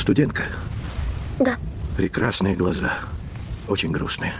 студентка? Да. Прекрасные глаза. Очень грустные.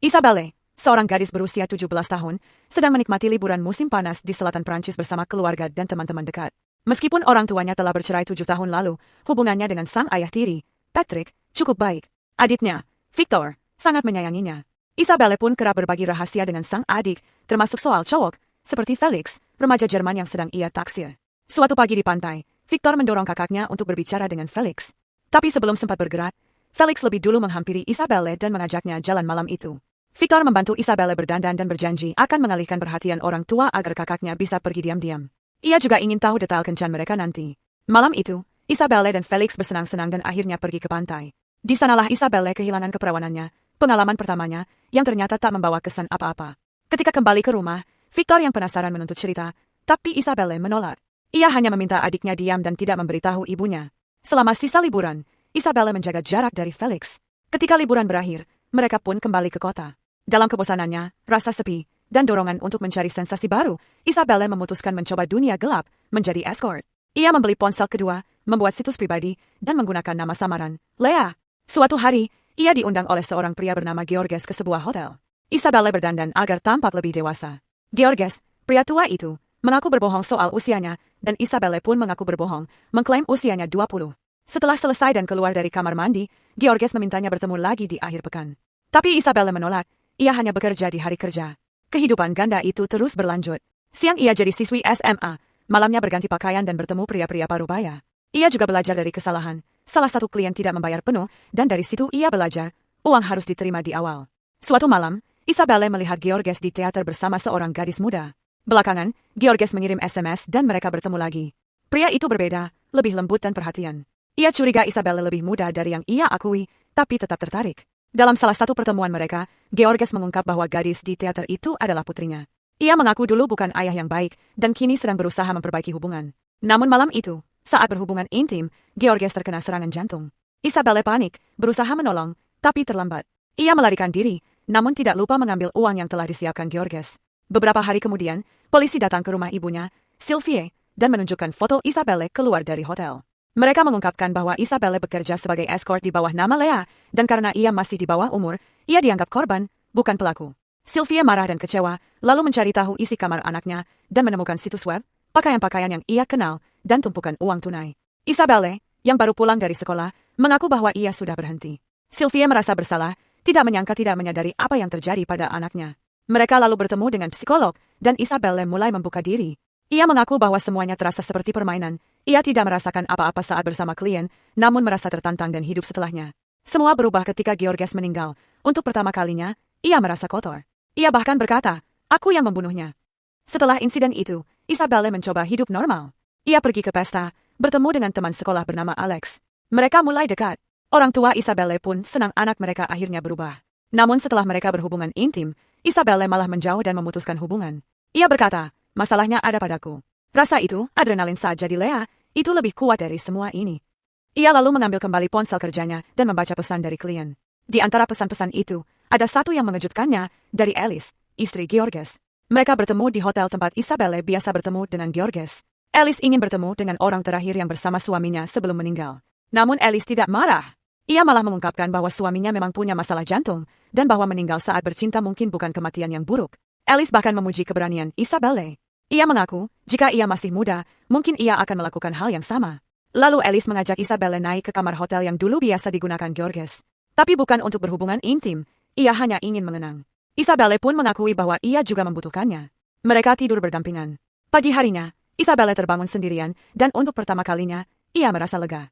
Isabelle, seorang gadis berusia 17 tahun, sedang menikmati liburan musim panas di selatan Prancis bersama keluarga dan teman-teman dekat. Meskipun orang tuanya telah bercerai 7 tahun lalu, hubungannya dengan sang ayah tiri, Patrick, cukup baik. Adiknya, Victor, sangat menyayanginya. Isabelle pun kerap berbagi rahasia dengan sang adik, termasuk soal cowok, seperti Felix, remaja Jerman yang sedang ia taksir. Suatu pagi di pantai, Victor mendorong kakaknya untuk berbicara dengan Felix. Tapi sebelum sempat bergerak, Felix lebih dulu menghampiri Isabelle dan mengajaknya jalan malam itu. Victor membantu Isabelle berdandan dan berjanji akan mengalihkan perhatian orang tua agar kakaknya bisa pergi diam-diam. Ia juga ingin tahu detail kencan mereka nanti. Malam itu, Isabelle dan Felix bersenang-senang dan akhirnya pergi ke pantai. Di sanalah Isabelle kehilangan keperawanannya, pengalaman pertamanya, yang ternyata tak membawa kesan apa-apa. Ketika kembali ke rumah, Victor yang penasaran menuntut cerita, tapi Isabelle menolak. Ia hanya meminta adiknya diam dan tidak memberitahu ibunya. Selama sisa liburan, Isabelle menjaga jarak dari Felix. Ketika liburan berakhir, mereka pun kembali ke kota. Dalam kebosanannya, rasa sepi, dan dorongan untuk mencari sensasi baru, Isabelle memutuskan mencoba dunia gelap, menjadi escort. Ia membeli ponsel kedua, membuat situs pribadi, dan menggunakan nama samaran, Lea. Suatu hari, ia diundang oleh seorang pria bernama Georges ke sebuah hotel. Isabelle berdandan agar tampak lebih dewasa. Georges, pria tua itu, mengaku berbohong soal usianya, dan Isabelle pun mengaku berbohong, mengklaim usianya 20. Setelah selesai dan keluar dari kamar mandi, Georges memintanya bertemu lagi di akhir pekan. Tapi Isabelle menolak. Ia hanya bekerja di hari kerja. Kehidupan ganda itu terus berlanjut. Siang ia jadi siswi SMA, malamnya berganti pakaian dan bertemu pria-pria parubaya. Ia juga belajar dari kesalahan. Salah satu klien tidak membayar penuh, dan dari situ ia belajar, uang harus diterima di awal. Suatu malam, Isabelle melihat Georges di teater bersama seorang gadis muda. Belakangan, Georges mengirim SMS dan mereka bertemu lagi. Pria itu berbeda, lebih lembut dan perhatian. Ia curiga Isabelle lebih muda dari yang ia akui, tapi tetap tertarik. Dalam salah satu pertemuan mereka, Georges mengungkap bahwa gadis di teater itu adalah putrinya. Ia mengaku dulu bukan ayah yang baik, dan kini sedang berusaha memperbaiki hubungan. Namun malam itu, saat berhubungan intim, Georges terkena serangan jantung. Isabelle panik, berusaha menolong, tapi terlambat. Ia melarikan diri, namun tidak lupa mengambil uang yang telah disiapkan Georges. Beberapa hari kemudian, polisi datang ke rumah ibunya, Sylvie, dan menunjukkan foto Isabelle keluar dari hotel. Mereka mengungkapkan bahwa Isabelle bekerja sebagai escort di bawah nama Lea, dan karena ia masih di bawah umur, ia dianggap korban, bukan pelaku. Sylvia marah dan kecewa, lalu mencari tahu isi kamar anaknya, dan menemukan situs web, pakaian-pakaian yang ia kenal, dan tumpukan uang tunai. Isabelle, yang baru pulang dari sekolah, mengaku bahwa ia sudah berhenti. Sylvia merasa bersalah, tidak menyangka tidak menyadari apa yang terjadi pada anaknya. Mereka lalu bertemu dengan psikolog, dan Isabelle mulai membuka diri. Ia mengaku bahwa semuanya terasa seperti permainan. Ia tidak merasakan apa-apa saat bersama klien, namun merasa tertantang dan hidup setelahnya. Semua berubah ketika Georges meninggal. Untuk pertama kalinya, ia merasa kotor. Ia bahkan berkata, "Aku yang membunuhnya." Setelah insiden itu, Isabelle mencoba hidup normal. Ia pergi ke pesta, bertemu dengan teman sekolah bernama Alex. Mereka mulai dekat. Orang tua Isabelle pun senang anak mereka akhirnya berubah. Namun setelah mereka berhubungan intim, Isabelle malah menjauh dan memutuskan hubungan. Ia berkata, "Masalahnya ada padaku." Rasa itu, adrenalin saat jadi Lea, itu lebih kuat dari semua ini. Ia lalu mengambil kembali ponsel kerjanya dan membaca pesan dari klien. Di antara pesan-pesan itu, ada satu yang mengejutkannya, dari Alice, istri Georges. Mereka bertemu di hotel tempat Isabelle biasa bertemu dengan Georges. Alice ingin bertemu dengan orang terakhir yang bersama suaminya sebelum meninggal. Namun Alice tidak marah. Ia malah mengungkapkan bahwa suaminya memang punya masalah jantung, dan bahwa meninggal saat bercinta mungkin bukan kematian yang buruk. Alice bahkan memuji keberanian Isabelle. Ia mengaku, jika ia masih muda, mungkin ia akan melakukan hal yang sama. Lalu Alice mengajak Isabelle naik ke kamar hotel yang dulu biasa digunakan Georges. Tapi bukan untuk berhubungan intim, ia hanya ingin mengenang. Isabelle pun mengakui bahwa ia juga membutuhkannya. Mereka tidur berdampingan. Pagi harinya, Isabelle terbangun sendirian, dan untuk pertama kalinya, ia merasa lega.